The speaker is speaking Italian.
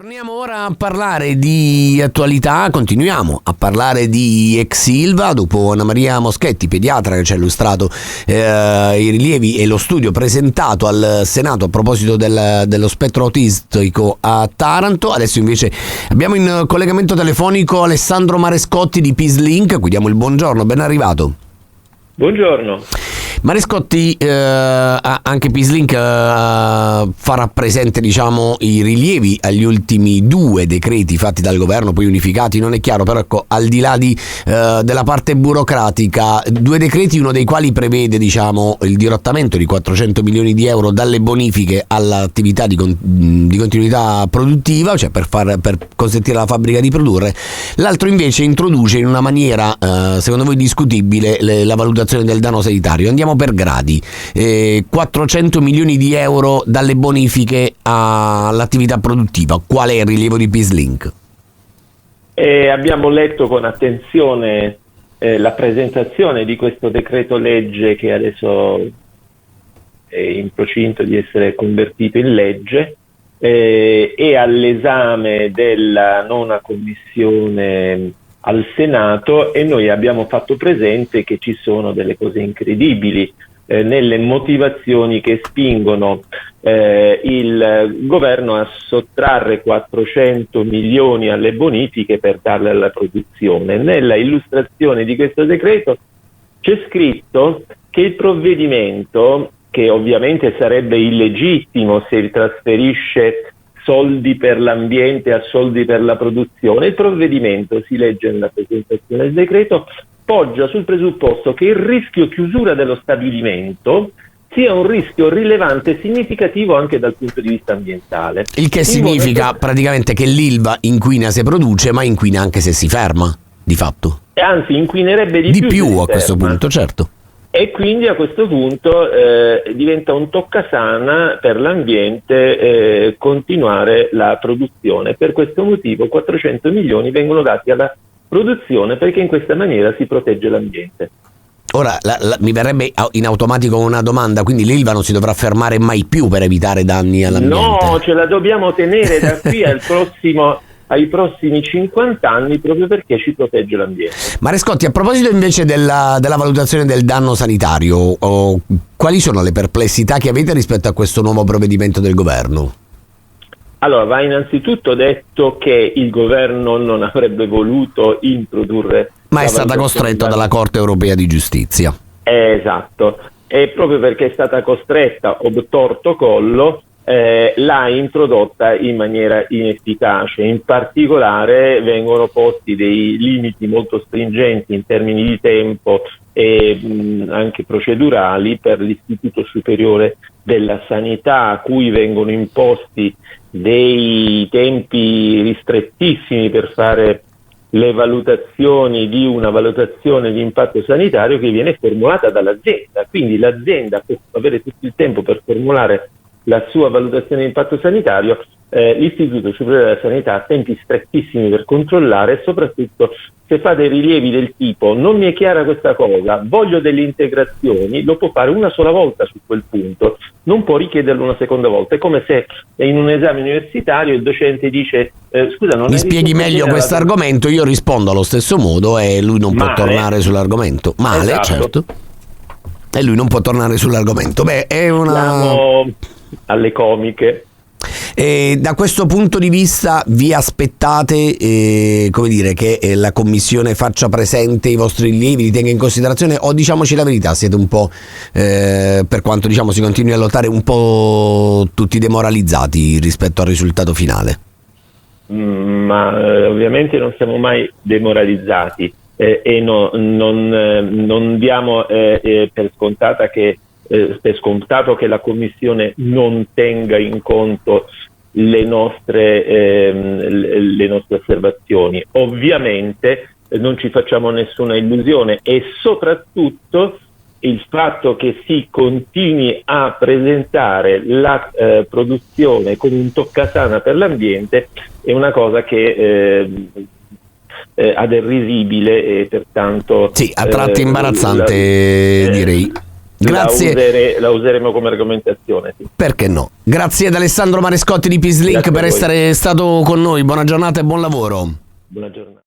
Torniamo ora a parlare di attualità, continuiamo a parlare di ex Ilva dopo Anna Maria Moschetti, pediatra, che ci ha illustrato i rilievi e lo studio presentato al Senato a proposito dello spettro autistico a Taranto. Adesso invece abbiamo in collegamento telefonico Alessandro Marescotti di Peacelink, a cui diamo il buongiorno, ben arrivato. Buongiorno. Marescotti, anche Peacelink farà presente, diciamo, i rilievi agli ultimi due decreti fatti dal governo, poi unificati, non è chiaro, però ecco, al di là della parte burocratica, due decreti, uno dei quali prevede, diciamo, il dirottamento di 400 milioni di euro dalle bonifiche all'attività di continuità produttiva, cioè per consentire alla fabbrica di produrre. L'altro invece introduce in una maniera, secondo voi discutibile, la valutazione del danno sanitario. Andiamo per gradi. 400 milioni di euro dalle bonifiche all'attività produttiva. Qual è il rilievo di Peacelink? Abbiamo letto con attenzione la presentazione di questo decreto legge che adesso è in procinto di essere convertito in legge e all'esame della nona commissione al Senato, e noi abbiamo fatto presente che ci sono delle cose incredibili nelle motivazioni che spingono il governo a sottrarre 400 milioni alle bonifiche per darle alla produzione. Nella illustrazione di questo decreto c'è scritto che il provvedimento, che ovviamente sarebbe illegittimo se trasferisce soldi per l'ambiente a soldi per la produzione, il provvedimento, si legge nella presentazione del decreto, poggia sul presupposto che il rischio chiusura dello stabilimento sia un rischio rilevante e significativo anche dal punto di vista ambientale. Il che significa praticamente che l'Ilva inquina se produce, ma inquina anche se si ferma, di fatto. E anzi, inquinerebbe di più a questo punto, certo. E quindi a questo punto diventa un toccasana per l'ambiente continuare la produzione. Per questo motivo 400 milioni vengono dati alla produzione, perché in questa maniera si protegge l'ambiente. Ora mi verrebbe in automatico una domanda: quindi l'Ilva non si dovrà fermare mai più per evitare danni all'ambiente? No, ce la dobbiamo tenere da qui ai prossimi 50 anni, proprio perché ci protegge l'ambiente. Marescotti, a proposito invece della valutazione del danno sanitario, quali sono le perplessità che avete rispetto a questo nuovo provvedimento del governo? Allora, va innanzitutto detto che il governo non avrebbe voluto introdurre... Ma è stata costretta dalla Corte Europea di Giustizia. Esatto, e proprio perché è stata costretta, obtorto collo, l'ha introdotta in maniera inefficace. In particolare vengono posti dei limiti molto stringenti in termini di tempo e anche procedurali per l'Istituto Superiore della Sanità, a cui vengono imposti dei tempi ristrettissimi per fare le valutazioni di una valutazione di impatto sanitario che viene formulata dall'azienda. Quindi l'azienda può avere tutto il tempo per formulare la sua valutazione di impatto sanitario, l'Istituto Superiore della Sanità ha tempi strettissimi per controllare, e soprattutto se fa dei rilievi del tipo non mi è chiara questa cosa, voglio delle integrazioni, lo può fare una sola volta su quel punto, non può richiederlo una seconda volta. È come se in un esame universitario il docente dice scusa, non mi spieghi meglio questo argomento, io rispondo allo stesso modo e lui non può tornare sull'argomento. Male, esatto. Certo. E lui non può tornare sull'argomento. Beh, è una... alle comiche. Da questo punto di vista vi aspettate come dire, che la Commissione faccia presente i vostri rilievi, li tenga in considerazione, o diciamoci la verità, siete un po' per quanto diciamo si continui a lottare, un po' tutti demoralizzati rispetto al risultato finale? Ma ovviamente non siamo mai demoralizzati e non diamo per scontato che la Commissione non tenga in conto le nostre osservazioni. Ovviamente non ci facciamo nessuna illusione, e soprattutto il fatto che si continui a presentare la produzione come un toccasana per l'ambiente è una cosa che ad è risibile e pertanto sì, a tratti imbarazzante, direi. Grazie. La useremo come argomentazione. Sì. Perché no? Grazie ad Alessandro Marescotti di Peacelink per essere stato con noi. Buona giornata e buon lavoro. Buona giornata.